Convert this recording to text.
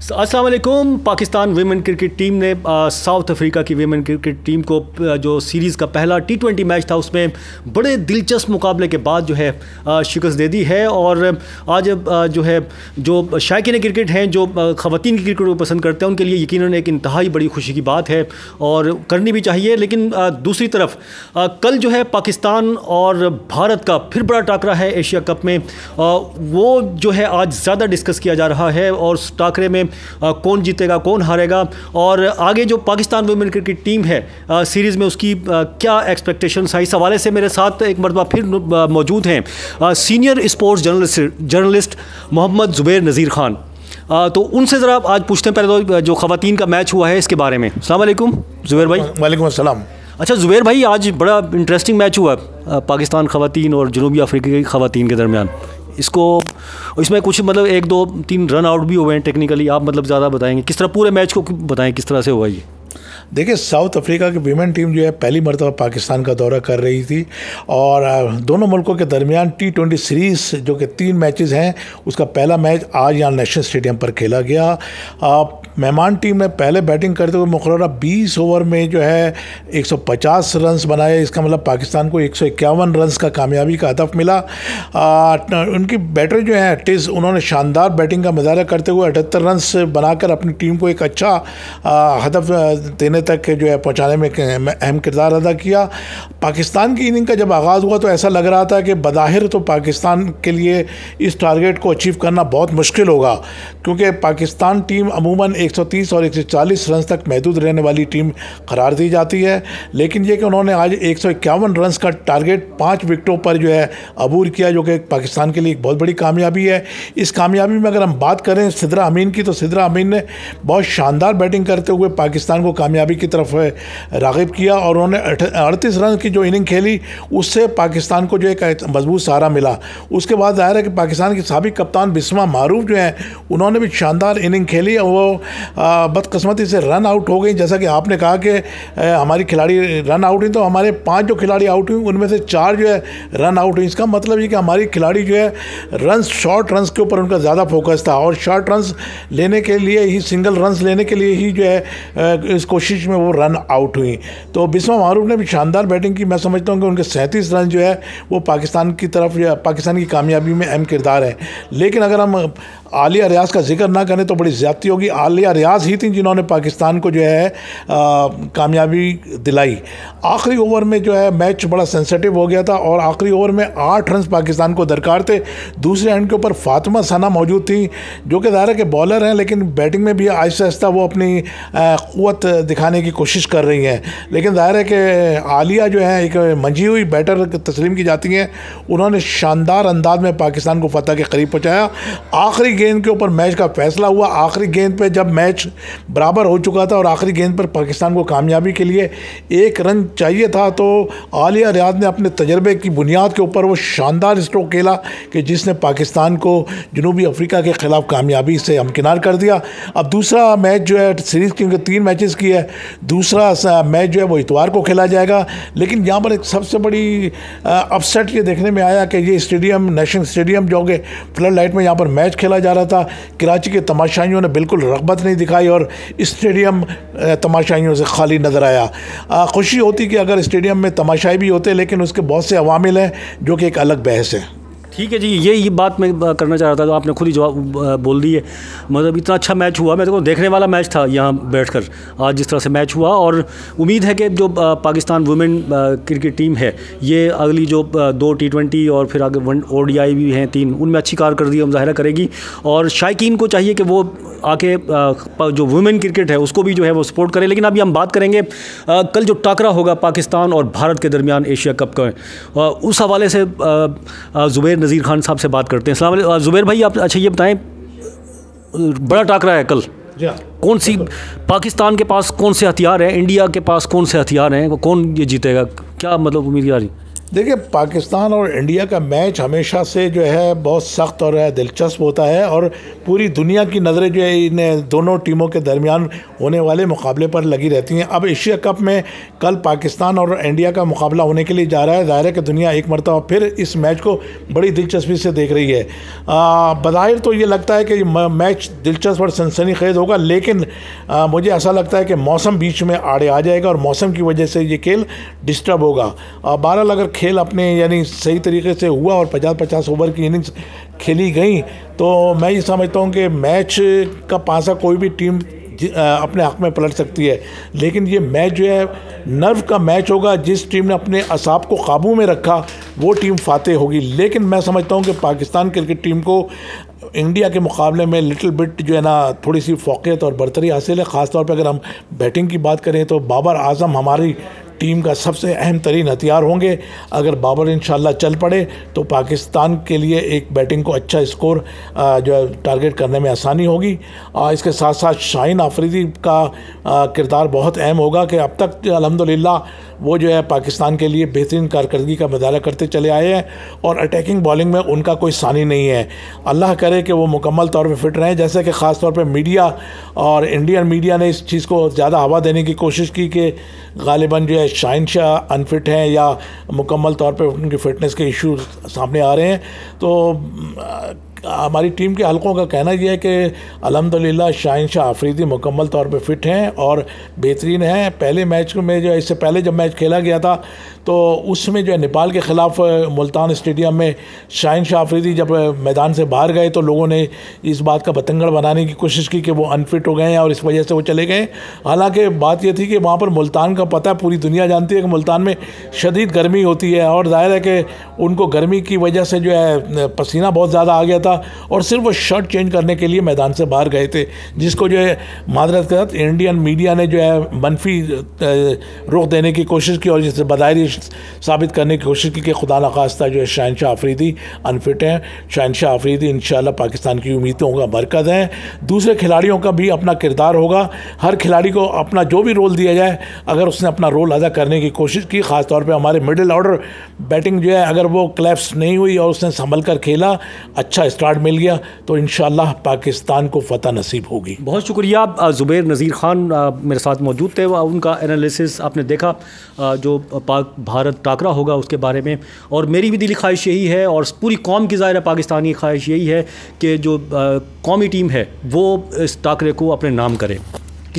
अस्सलाम वालेकुम। Pakistan women cricket team ने साउथ अफ्रीका की वीमेन क्रिकेट टीम को जो सीरीज़ का पहला T20 मैच था उसमें बड़े दिलचस्प मुकाबले के बाद जो है शिकस्त दे दी है। और आज जो है जो शायकीन क्रिकेट हैं, जो ख़वातीन की क्रिकेट को पसंद करते हैं, उनके लिए यकीनन एक इंतहाई बड़ी खुशी की बात है और करनी भी चाहिए। लेकिन दूसरी तरफ कल जो है पाकिस्तान और भारत का फिर बड़ा टाकरा है एशिया कप में, वो जो है आज ज़्यादा डिस्कस किया जा रहा है। और उस टाकरे में कौन जीतेगा कौन हारेगा और आगे जो पाकिस्तान वुमेन क्रिकेट टीम है सीरीज़ में उसकी क्या एक्सपेक्टेशंस है, इस हवाले से मेरे साथ एक मरतबा फिर मौजूद हैं senior sports journalist Mohammad Zubair Nazir Khan. तो उनसे ज़रा आज पूछते हैं पहले तो जो ख़वातीन का मैच हुआ है इसके बारे में। अस्सलाम वालेकुम ज़ुबैर भाई। वालेकुम अस्सलाम। अच्छा ज़ुबैर भाई, आज बड़ा इंटरेस्टिंग मैच हुआ पाकिस्तान ख़वातीन और जनूबी अफ्रीका की ख़वातीन के दरमियान। इसमें कुछ मतलब 1 2 3 रन आउट भी हुए हैं टेक्निकली। आप मतलब ज़्यादा बताएंगे किस तरह पूरे मैच को बताएं किस तरह से हुआ ये। देखिए, साउथ अफ्रीका की वीमेन टीम जो है पहली मरतबा पाकिस्तान का दौरा कर रही थी और दोनों मुल्कों के दरमियान T20 सीरीज़ जो कि 3 मैचेस हैं उसका पहला मैच आज यहाँ नेशनल स्टेडियम पर खेला गया। मेहमान टीम ने पहले बैटिंग करते हुए मुकर्ररा 20 ओवर में जो है 150 रन्स बनाए। इसका मतलब पाकिस्तान को 151 रन्स का कामयाबी का हदफ मिला। उनकी बैटर जो है टिज़, उन्होंने शानदार बैटिंग का मुजाहरा करते हुए 78 रन्स बनाकर अपनी टीम को एक अच्छा हदफ देने तक जो है पहुंचाने में अहम किरदार अदा किया। पाकिस्तान की इनिंग का जब आगाज़ हुआ तो ऐसा लग रहा था कि बज़ाहिर तो पाकिस्तान के लिए इस टारगेट को अचीव करना बहुत मुश्किल होगा, क्योंकि पाकिस्तान टीम अमूमन 130 और 140 रन तक महदूद रहने वाली टीम करार दी जाती है। लेकिन ये कि उन्होंने आज 151 रन का टारगेट 5 विकेटों पर जो है अबूर किया, जो कि पाकिस्तान के लिए एक बहुत बड़ी कामयाबी है। इस कामयाबी में अगर हम बात करें सिद्रा अमीन की, तो सिद्रा अमीन ने बहुत शानदार बैटिंग करते हुए पाकिस्तान को कामयाबी की तरफ राग़िब किया और उन्होंने 38 रन की जो इनिंग खेली उससे पाकिस्तान को जो एक मजबूत सहारा मिला। उसके बाद ज़ाहिर है कि पाकिस्तान की साबिक कप्तान बिस्मा मारूफ जो है उन्होंने भी शानदार इनिंग खेली और वो बदकिस्मती से रन आउट हो गई। जैसा कि आपने कहा कि हमारी खिलाड़ी रन आउट हुई, तो हमारे 5 जो खिलाड़ी आउट हुई उनमें से 4 जो है रन आउट हुई। इसका मतलब ये कि हमारी खिलाड़ी जो है रन शॉर्ट रन्स के ऊपर उनका ज़्यादा फोकस था और शॉर्ट रन्स लेने के लिए ही, सिंगल रन्स लेने के लिए ही जो है इस कोशिश में वो रन आउट हुई। तो बिस्मा मारूफ ने भी शानदार बैटिंग की। मैं समझता हूँ कि उनके 37 रन जो है वो पाकिस्तान की तरफ या पाकिस्तान की कामयाबी में अहम किरदार है। लेकिन अगर हम आलिया रियाज़ का जिक्र ना करें तो बड़ी ज़्यादती होगी। आलिया रियाज़ ही थी जिन्होंने पाकिस्तान को जो है कामयाबी दिलाई। आखिरी ओवर में जो है मैच बड़ा सेंसिटिव हो गया था और आखिरी ओवर में 8 रन पाकिस्तान को दरकार थे। दूसरे एंड के ऊपर फातिमा सना मौजूद थी, जो कि ज़ाहिर है कि बॉलर हैं, लेकिन बैटिंग में भी आहिस्ता आहिस्ता वो अपनी क़ुव्वत दिखाने की कोशिश कर रही हैं। लेकिन ज़ाहिर है कि आलिया जो है एक मंझी हुई बैटर तस्लीम की जाती हैं। उन्होंने शानदार अंदाज में पाकिस्तान को फतह के करीब पहुँचाया। आखिरी गेंद के ऊपर मैच का फैसला हुआ। आखिरी गेंद पे जब मैच बराबर हो चुका था और आखिरी गेंद पर पाकिस्तान को कामयाबी के लिए 1 रन चाहिए था, तो आलिया रियाज़ ने अपने तजर्बे की बुनियाद के ऊपर वो शानदार स्ट्रोक खेला कि जिसने पाकिस्तान को जनूबी अफ्रीका के ख़िलाफ़ कामयाबी से हमकिनार कर दिया। अब दूसरा मैच जो है सीरीज़ क्योंकि 3 मैचेस की है, दूसरा मैच जो है वो इतवार को खेला जाएगा। लेकिन यहाँ पर एक सबसे बड़ी अपसेट ये देखने में आया कि ये स्टेडियम, नेशनल स्टेडियम जो कि फ्लड लाइट में यहाँ पर मैच खेला जा रहा था, कराची के तमाशाइयों ने बिल्कुल रग़बत नहीं दिखाई और स्टेडियम तमाशाइयों से खाली नज़र आया। खुशी होती कि अगर स्टेडियम में तमाशाई भी होते, लेकिन उसके बहुत से अवामिल हैं जो कि एक अलग बहस है। ठीक है जी, ये बात मैं करना चाह रहा था, तो आपने खुद ही जवाब बोल दी है। मतलब इतना अच्छा मैच हुआ, मैं तो देखने वाला मैच था यहाँ बैठकर आज जिस तरह से मैच हुआ। और उम्मीद है कि जो पाकिस्तान वुमेन क्रिकेट टीम है ये अगली जो 2 T20 और फिर आगे 1 ODI भी हैं 3, उनमें अच्छी कारकर्दगी मुज़ाहिरा करेगी। और शायकीन को चाहिए कि वो आके जो वुमेन क्रिकेट है उसको भी जो है वो सपोर्ट करें। लेकिन अभी हम बात करेंगे कल जो टाकरा होगा पाकिस्तान और भारत के दरमियान एशिया कप का, उस हवाले से ज़ुबैर नज़ीर ख़ान साहब से बात करते हैं। अस्सलाम वालेकुम ज़ुबैर भाई, आप अच्छा ये बताएं, बड़ा टाकरा है कल, कौन सी पाकिस्तान के पास कौन से हथियार हैं, इंडिया के पास कौन से हथियार हैं, कौन ये जीतेगा, क्या मतलब उम्मीद आ रही? देखिए, पाकिस्तान और इंडिया का मैच हमेशा से जो है बहुत सख्त और दिलचस्प होता है और पूरी दुनिया की नज़रें जो है इन दोनों टीमों के दरमियान होने वाले मुकाबले पर लगी रहती हैं। अब एशिया कप में कल पाकिस्तान और इंडिया का मुकाबला होने के लिए जा रहा है। ज़ाहिर है कि दुनिया एक मरतबा फिर इस मैच को बड़ी दिलचस्पी से देख रही है। बज़ाहिर तो ये लगता है कि मैच दिलचस्प और सनसनीखेज़ होगा, लेकिन मुझे ऐसा लगता है कि मौसम बीच में आड़े आ जाएगा और मौसम की वजह से ये खेल डिस्टर्ब होगा। बहरहाल अगर खेल अपने यानी सही तरीके से हुआ और 50-50 ओवर की इनिंग्स खेली गई तो मैं ये समझता हूँ कि मैच का पासा कोई भी टीम अपने हक़ में पलट सकती है। लेकिन ये मैच जो है नर्व का मैच होगा। जिस टीम ने अपने असाब को काबू में रखा वो टीम फातेह होगी। लेकिन मैं समझता हूँ कि पाकिस्तान क्रिकेट टीम को इंडिया के मुकाबले में लिटिल बिट जो है ना थोड़ी सी फ़ौक़ियत और बरतरी हासिल है। ख़ास तौर पे अगर हम बैटिंग की बात करें तो बाबर आज़म हमारी टीम का सबसे अहम तरीन हथियार होंगे। अगर बाबर इंशाल्लाह चल पड़े तो पाकिस्तान के लिए एक बैटिंग को अच्छा स्कोर जो है टारगेट करने में आसानी होगी। इसके साथ साथ शाहीन आफरीदी का किरदार बहुत अहम होगा कि अब तक अल्हम्दुलिल्लाह वो जो है पाकिस्तान के लिए बेहतरीन कारकर्दगी का मुजाहरा करते चले आए हैं और अटैकिंग बॉलिंग में उनका कोई सानी नहीं है। अल्लाह करे कि वो मुकम्मल तौर पे फिट रहें। जैसे कि ख़ास तौर पे मीडिया और इंडियन मीडिया ने इस चीज़ को ज़्यादा हवा देने की कोशिश की कि गालिबन जो है शाहीन शाह अनफिट हैं या मुकम्मल तौर पे उनकी फ़िटनेस के इशू सामने आ रहे हैं। तो हमारी टीम के हलकों का कहना यह है कि अल्हम्दुलिल्लाह शाहीन शाह आफरीदी मुकम्मल तौर पे फ़िट हैं और बेहतरीन हैं। पहले मैच में जो इससे पहले जब मैच खेला गया था तो उसमें जो है नेपाल के ख़िलाफ़ मुल्तान स्टेडियम में शाहीन शाह आफरीदी जब मैदान से बाहर गए तो लोगों ने इस बात का बतंगड़ बनाने की कोशिश की कि वो अनफिट हो गए हैं और इस वजह से वो चले गए। हालांकि बात ये थी कि वहाँ पर मुल्तान का पता पूरी दुनिया जानती है कि मुल्तान में शदीद गर्मी होती है और ज़ाहिर है कि उनको गर्मी की वजह से जो है पसीना बहुत ज़्यादा आ गया था और सिर्फ वो शर्ट चेंज करने के लिए मैदान से बाहर गए थे, जिसको जो है मादरत के साथ इंडियन मीडिया ने जो है मनफी रुख देने की कोशिश की और जिससे बज़ाहिर साबित करने की कोशिश की कि खुदा न खास्ता जो है शाहीन शाह आफरीदी अनफिट हैं। शाहीन शाह आफरीदी इंशाल्लाह पाकिस्तान की उम्मीदों का बरकत है। दूसरे खिलाड़ियों का भी अपना किरदार होगा। हर खिलाड़ी को अपना जो भी रोल दिया जाए अगर उसने अपना रोल अदा करने की कोशिश की, ख़ास तौर पे हमारे मिडिल ऑर्डर बैटिंग जो है अगर वो क्लैप्स नहीं हुई और उसने संभल कर खेला, अच्छा स्टार्ट मिल गया तो इंशाल्लाह पाकिस्तान को फ़तह नसीब होगी। बहुत शुक्रिया। ज़ुबैर नज़ीर ख़ान मेरे साथ मौजूद थे। उनका एनालिसिस आपने देखा जो पाक भारत टाकरा होगा उसके बारे में, और मेरी भी दिली ख्वाहिश यही है और पूरी कौम की ज़ाहिर पाकिस्तानी ख्वाहिश यही है कि जो कौमी टीम है वो इस टाकरे को अपने नाम करे।